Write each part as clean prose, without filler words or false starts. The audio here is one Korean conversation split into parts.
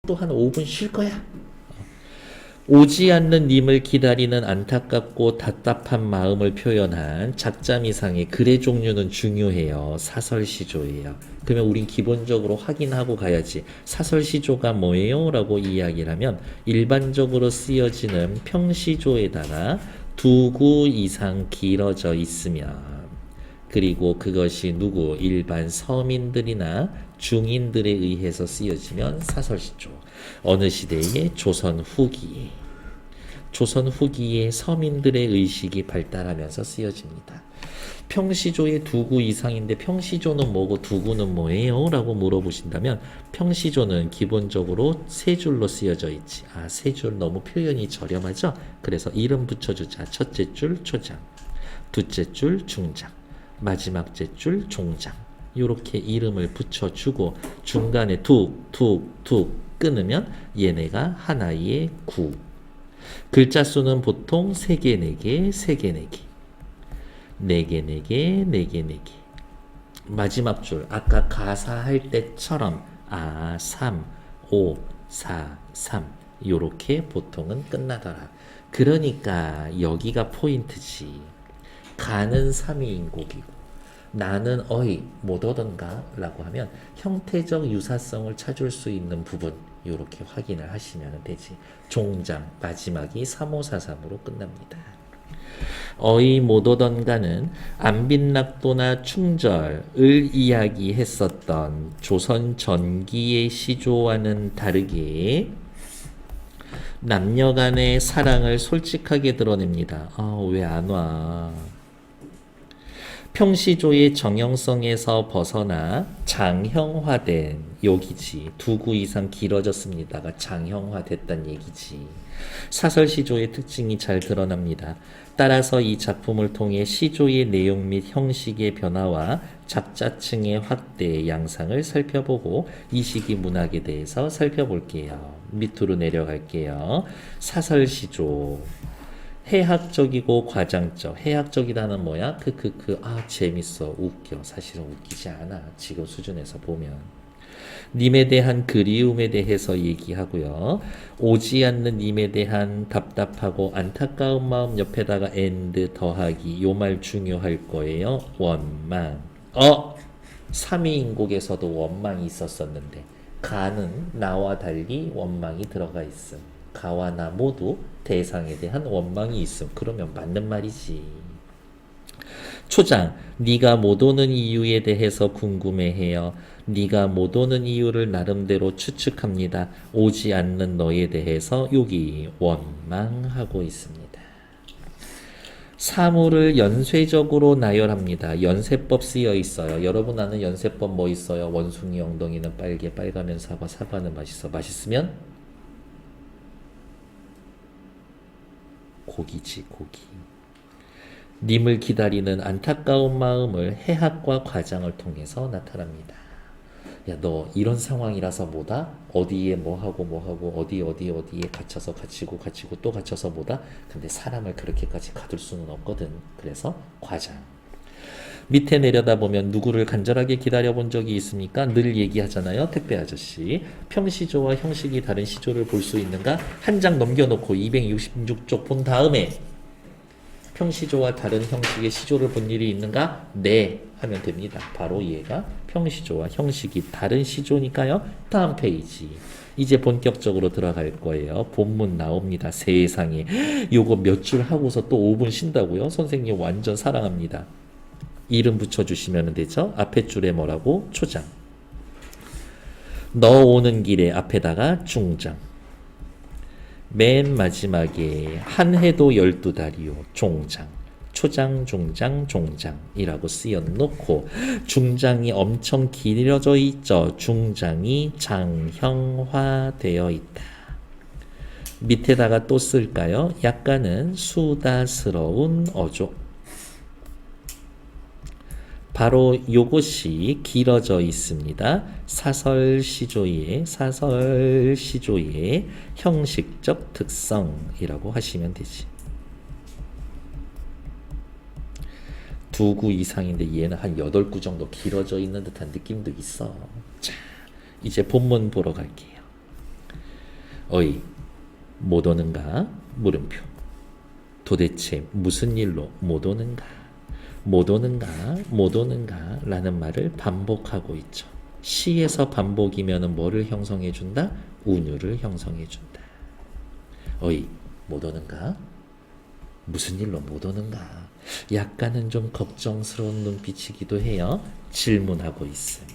또 한 5분 쉴 거야. 오지 않는 님을 기다리는 안타깝고 답답한 마음을 표현한 작자미상의 글의 종류는 중요해요. 사설시조예요. 그러면 우린 기본적으로 확인하고 가야지. 사설시조가 뭐예요? 라고 이야기를 하면 일반적으로 쓰여지는 평시조에다가 두 구 이상 길어져 있으면 그리고 그것이 누구 일반 서민들이나 중인들에 의해서 쓰여지면 사설시조. 어느 시대의 조선 후기에 서민들의 의식이 발달하면서 쓰여집니다. 평시조의 두 구 이상인데 평시조는 뭐고 두 구는 뭐예요? 라고 물어보신다면 평시조는 기본적으로 세 줄로 쓰여져 있지. 세 줄 너무 표현이 저렴하죠? 그래서 이름 붙여주자. 첫째 줄 초장, 둘째 줄 중장, 마지막 째줄 종장. 요렇게 이름을 붙여주고 중간에 툭툭툭 끊으면 얘네가 하나의 구. 글자 수는 보통 3개, 4개, 3개, 4개, 4개, 4개, 4개, 4개. 마지막 줄 아까 가사할 때처럼 3, 5, 4, 3 요렇게 보통은 끝나더라. 그러니까 여기가 포인트지. 가는 3위인곡이고 나는 어이 못 오던가 라고 하면 형태적 유사성을 찾을 수 있는 부분 이렇게 확인을 하시면 되지. 종장 마지막이 3543으로 끝납니다. 어이 못 오던가는 안빈낙도나 충절을 이야기했었던 조선 전기의 시조와는 다르게 남녀 간의 사랑을 솔직하게 드러냅니다. 왜 안 와? 평시조의 정형성에서 벗어나 장형화된 여기지. 두 구 이상 길어졌습니다가 장형화됐단 얘기지. 사설시조의 특징이 잘 드러납니다. 따라서 이 작품을 통해 시조의 내용 및 형식의 변화와 작자층의 확대 양상을 살펴보고 이 시기 문학에 대해서 살펴볼게요. 밑으로 내려갈게요. 사설시조. 해학적이고 과장적. 해학적이라는 뭐야? 재밌어, 웃겨. 사실은 웃기지 않아. 지금 수준에서 보면. 님에 대한 그리움에 대해서 얘기하고요. 오지 않는 님에 대한 답답하고 안타까운 마음 옆에다가 and 더하기. 요 말 중요할 거예요. 원망. 3위인곡에서도 원망이 있었었는데 가는 나와 달리 원망이 들어가 있음. 가와 나 모두 대상에 대한 원망이 있음. 그러면 맞는 말이지. 초장, 네가 못 오는 이유에 대해서 궁금해해요. 네가 못 오는 이유를 나름대로 추측합니다. 오지 않는 너에 대해서 여기 원망하고 있습니다. 사물을 연쇄적으로 나열합니다. 연쇄법 쓰여 있어요. 여러분 아는 연쇄법 뭐 있어요? 원숭이 엉덩이는 빨개, 빨가면 사과, 사과는 맛있어. 맛있으면 고기지, 고기. 님을 기다리는 안타까운 마음을 해학과 과장을 통해서 나타납니다. 야, 너 이런 상황이라서 뭐다? 어디에 뭐하고 어디에 갇혀서 갇히고 또 갇혀서 뭐다? 근데 사람을 그렇게까지 가둘 수는 없거든. 그래서 과장. 밑에 내려다보면 누구를 간절하게 기다려본 적이 있습니까? 늘 얘기하잖아요. 택배 아저씨. 평시조와 형식이 다른 시조를 볼 수 있는가? 한 장 넘겨놓고 266쪽 본 다음에 평시조와 다른 형식의 시조를 본 일이 있는가? 네 하면 됩니다. 바로 얘가 평시조와 형식이 다른 시조니까요. 다음 페이지. 이제 본격적으로 들어갈 거예요. 본문 나옵니다. 세상에. 요거 몇 줄 하고서 또 5분 쉰다고요? 선생님 완전 사랑합니다. 이름 붙여주시면 되죠. 앞에 줄에 뭐라고? 초장. 너 오는 길에 앞에다가 중장. 맨 마지막에 한 해도 12달이요. 종장. 초장, 중장, 종장이라고 쓰여놓고 중장이 엄청 길어져 있죠. 중장이 장형화되어 있다. 밑에다가 또 쓸까요? 약간은 수다스러운 어조. 바로 요것이 길어져 있습니다. 사설시조의 형식적 특성이라고 하시면 되지. 두 구 이상인데 얘는 한 8구 정도 길어져 있는 듯한 느낌도 있어. 자, 이제 본문 보러 갈게요. 어이, 못 오는가? 물음표. 도대체 무슨 일로 못 오는가? 못 오는가? 못 오는가? 라는 말을 반복하고 있죠. 시에서 반복이면 뭐를 형성해 준다? 운율을 형성해 준다. 어이, 못 오는가? 무슨 일로 못 오는가? 약간은 좀 걱정스러운 눈빛이기도 해요. 질문하고 있음.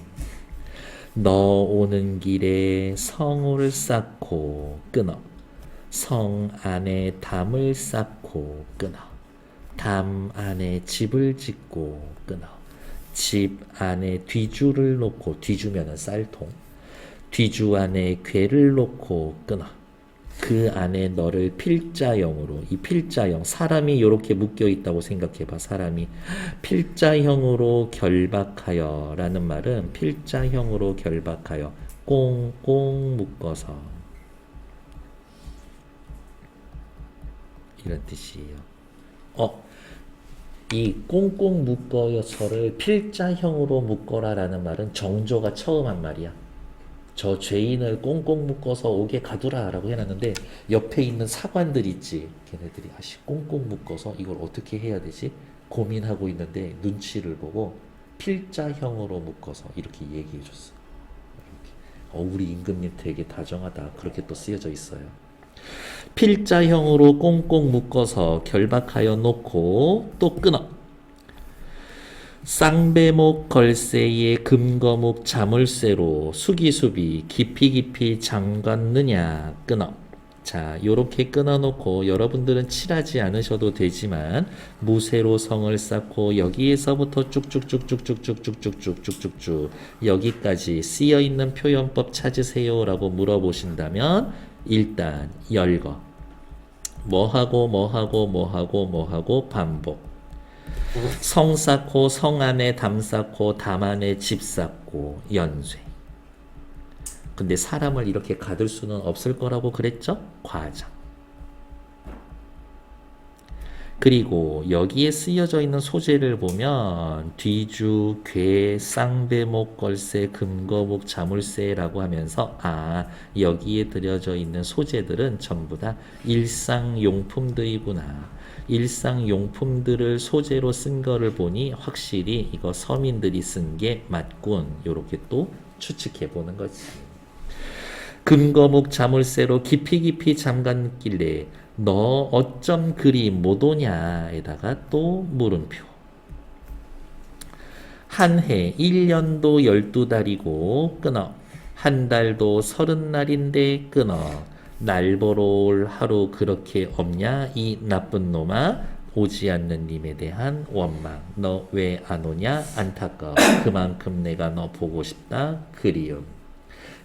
너 오는 길에 성을 쌓고 끊어. 성 안에 담을 쌓고 끊어. 담 안에 집을 짓고 끊어. 집 안에 뒤주를 놓고, 뒤주면은 쌀통. 뒤주 안에 궤를 놓고 끊어. 그 안에 너를 필자형으로, 이 필자형, 사람이 이렇게 묶여 있다고 생각해봐. 사람이 필자형으로 결박하여 라는 말은 필자형으로 결박하여 꽁꽁 묶어서 이런 뜻이에요. 이 꽁꽁 묶어서를 필자형으로 묶어라 라는 말은 정조가 처음 한 말이야. 저 죄인을 꽁꽁 묶어서 옥에 가두라 라고 해놨는데 옆에 있는 사관들 있지, 걔네들이 꽁꽁 묶어서 이걸 어떻게 해야 되지 고민하고 있는데 눈치를 보고 필자형으로 묶어서 이렇게 얘기해 줬어. 우리 임금님 되게 다정하다, 그렇게 또 쓰여져 있어요. 필자형으로 꽁꽁 묶어서 결박하여 놓고 또 끊어. 쌍배목 걸쇠에 금거목 자물쇠로 수기수비 깊이 깊이 잠갔느냐 끊어. 자, 요렇게 끊어놓고 여러분들은 칠하지 않으셔도 되지만 무쇠로 성을 쌓고 여기에서부터 쭉쭉쭉쭉쭉쭉쭉쭉쭉쭉쭉 여기까지 쓰여있는 표현법 찾으세요 라고 물어보신다면 일단 열거, 뭐하고 반복. 성 쌓고 성 안에 담 쌓고 담 안에 집 쌓고 연쇄. 근데 사람을 이렇게 가둘 수는 없을 거라고 그랬죠? 과장. 그리고 여기에 쓰여져 있는 소재를 보면 뒤주, 궤, 쌍배목, 걸쇠, 금거목, 자물쇠라고 하면서 여기에 들여져 있는 소재들은 전부 다 일상용품들이구나. 일상용품들을 소재로 쓴 거를 보니 확실히 이거 서민들이 쓴 게 맞군. 요렇게 또 추측해 보는 거지. 금거목 자물쇠로 깊이 잠갔길래 너 어쩜 그리 못 오냐에다가 또 물음표. 한 해 1년도 12달이고 끊어. 한 달도 30날인데 끊어. 날 보러 올 하루 그렇게 없냐 이 나쁜 놈아. 오지 않는 님에 대한 원망. 너 왜 안 오냐 안타까워. 그만큼 내가 너 보고 싶다 그리움.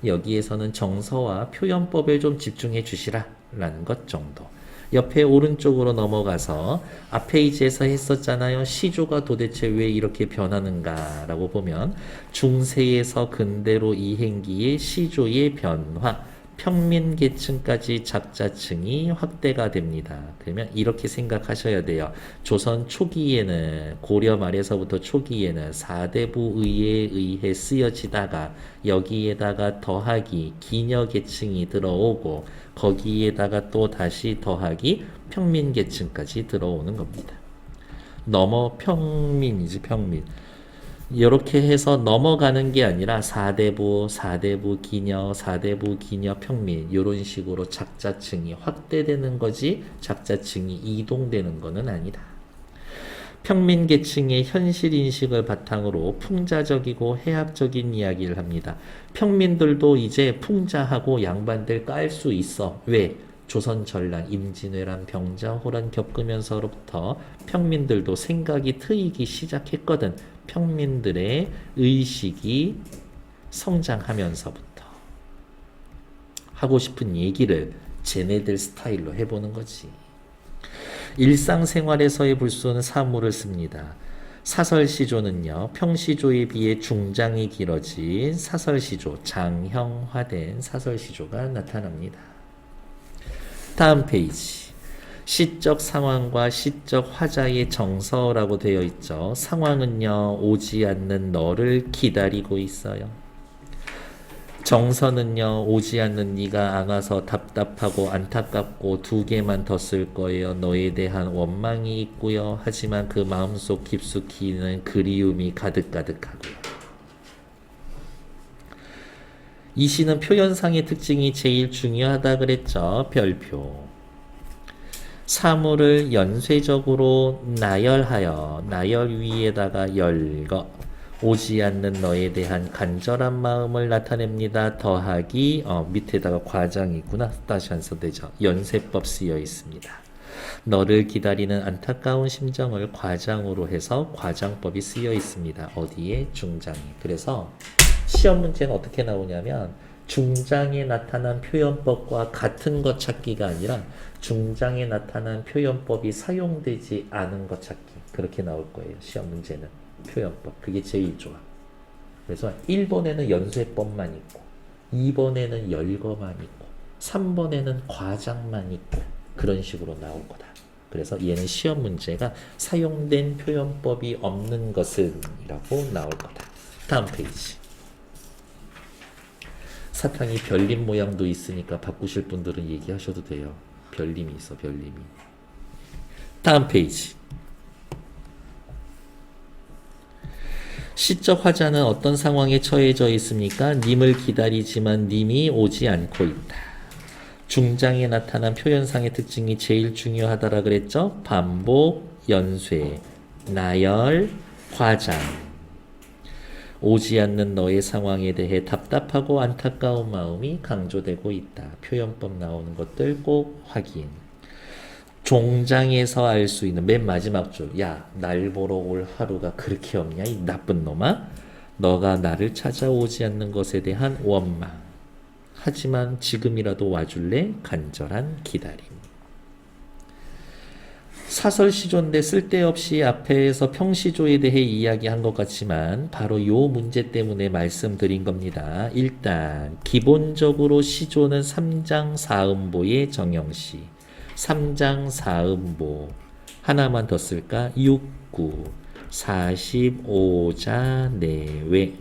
여기에서는 정서와 표현법에 좀 집중해 주시라 라는 것 정도. 옆에 오른쪽으로 넘어가서 앞 페이지에서 했었잖아요. 시조가 도대체 왜 이렇게 변하는가 라고 보면 중세에서 근대로 이행기의 시조의 변화, 평민계층까지 작자층이 확대가 됩니다. 그러면 이렇게 생각하셔야 돼요. 조선 초기에는, 고려 말에서부터 초기에는 사대부의에 의해 쓰여지다가 여기에다가 더하기 기녀계층이 들어오고 거기에다가 또 다시 더하기 평민계층까지 들어오는 겁니다. 넘어 평민이지, 평민. 이렇게 해서 넘어가는 게 아니라 사대부, 기녀, 평민 이런 식으로 작자층이 확대되는 거지 작자층이 이동되는 거는 아니다. 평민계층의 현실인식을 바탕으로 풍자적이고 해학적인 이야기를 합니다. 평민들도 이제 풍자하고 양반들 깔 수 있어. 왜? 조선 전란, 임진왜란, 병자호란 겪으면서부터 평민들도 생각이 트이기 시작했거든. 평민들의 의식이 성장하면서부터 하고 싶은 얘기를 쟤네들 스타일로 해보는 거지. 일상생활에서의 불소는 사물을 씁니다. 사설시조는요, 평시조에 비해 중장이 길어진 사설시조, 장형화된 사설시조가 나타납니다. 다음 페이지. 시적 상황과 시적 화자의 정서라고 되어 있죠. 상황은요, 오지 않는 너를 기다리고 있어요. 정서는요, 오지 않는 네가 앙아서 답답하고 안타깝고 두 개만 더 쓸 거예요. 너에 대한 원망이 있고요. 하지만 그 마음속 깊숙이는 그리움이 가득가득하고요. 이 시는 표현상의 특징이 제일 중요하다 그랬죠. 별표. 사물을 연쇄적으로 나열하여 나열 위에다가 열거 오지 않는 너에 대한 간절한 마음을 나타냅니다. 더하기 밑에다가 과장이 있구나. 다시 안 써되죠. 연쇄법 쓰여 있습니다. 너를 기다리는 안타까운 심정을 과장으로 해서 과장법이 쓰여 있습니다. 어디에? 중장에. 그래서 시험 문제는 어떻게 나오냐면 중장에 나타난 표현법과 같은 것 찾기가 아니라 중장에 나타난 표현법이 사용되지 않은 것 찾기. 그렇게 나올 거예요. 시험 문제는. 표현법. 그게 제일 좋아. 그래서 1번에는 연쇄법만 있고 2번에는 열거만 있고 3번에는 과장만 있고 그런 식으로 나올 거다. 그래서 얘는 시험 문제가 사용된 표현법이 없는 것은 이라고 나올 거다. 다음 페이지. 사탕이 별님 모양도 있으니까 바꾸실 분들은 얘기하셔도 돼요. 별님이 있어, 별님이. 다음 페이지. 시적 화자는 어떤 상황에 처해져 있습니까? 님을 기다리지만 님이 오지 않고 있다. 중장에 나타난 표현상의 특징이 제일 중요하다라 그랬죠? 반복, 연쇄, 나열, 과장. 오지 않는 너의 상황에 대해 답답하고 안타까운 마음이 강조되고 있다. 표현법 나오는 것들 꼭 확인. 종장에서 알 수 있는 맨 마지막 줄. 야, 날 보러 올 하루가 그렇게 없냐? 이 나쁜 놈아. 너가 나를 찾아오지 않는 것에 대한 원망. 하지만 지금이라도 와줄래? 간절한 기다림. 사설시조인데 쓸데없이 앞에서 평시조에 대해 이야기한 것 같지만 바로 요 문제 때문에 말씀드린 겁니다. 일단 기본적으로 시조는 3장 4음보의 정형시. 3장 4음보 하나만 더 쓸까? 69 45자 내외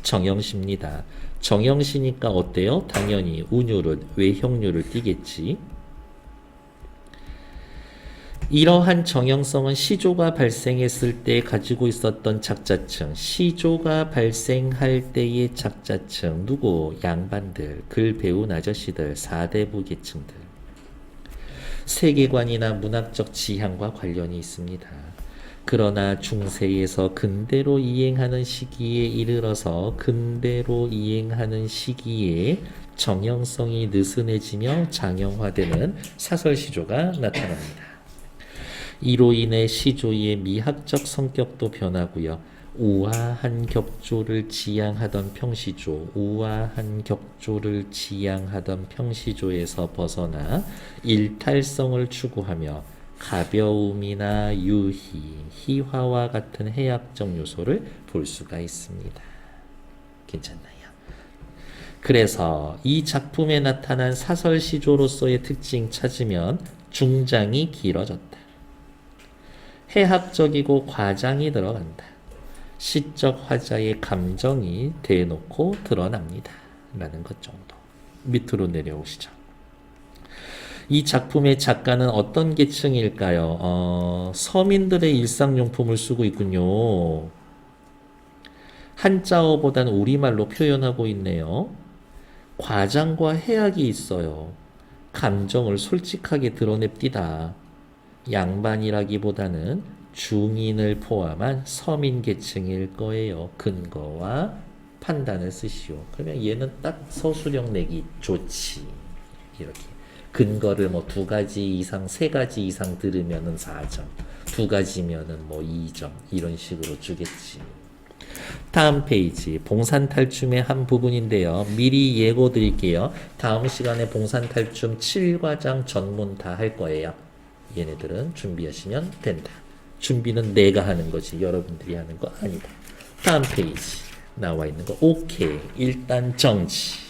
정형시입니다. 정형시니까 어때요? 당연히 운율은 외형률을 띠겠지. 이러한 정형성은 시조가 발생했을 때 가지고 있었던 작자층, 시조가 발생할 때의 작자층, 누구? 양반들, 글 배운 아저씨들, 4대부 계층들. 세계관이나 문학적 지향과 관련이 있습니다. 그러나 중세에서 근대로 이행하는 시기에 이르러서 근대로 이행하는 시기에 정형성이 느슨해지며 장형화되는 사설시조가 나타납니다. 이로 인해 시조의 미학적 성격도 변하고요. 우아한 격조를 지향하던 평시조, 우아한 격조를 지향하던 평시조에서 벗어나 일탈성을 추구하며 가벼움이나 유희, 희화와 같은 해학적 요소를 볼 수가 있습니다. 괜찮나요? 그래서 이 작품에 나타난 사설시조로서의 특징 찾으면 중장이 길어졌다. 해학적이고 과장이 들어간다. 시적 화자의 감정이 대놓고 드러납니다. 라는 것 정도. 밑으로 내려오시죠. 이 작품의 작가는 어떤 계층일까요? 서민들의 일상용품을 쓰고 있군요. 한자어보단 우리말로 표현하고 있네요. 과장과 해학이 있어요. 감정을 솔직하게 드러냅디다. 양반이라기보다는 중인을 포함한 서민 계층일 거예요. 근거와 판단을 쓰시오. 그러면 얘는 딱 서술형 내기 좋지. 이렇게. 근거를 뭐 2가지 이상, 3가지 이상 들으면은 4점. 2가지면은 뭐 2점. 이런 식으로 주겠지. 다음 페이지. 봉산탈춤의 한 부분인데요. 미리 예고 드릴게요. 다음 시간에 봉산탈춤 7과장 전문 다 할 거예요. 얘네들은 준비하시면 된다. 준비는 내가 하는 거지 여러분들이 하는 거 아니다. 다음 페이지 나와 있는 거 오케이. 일단 정지.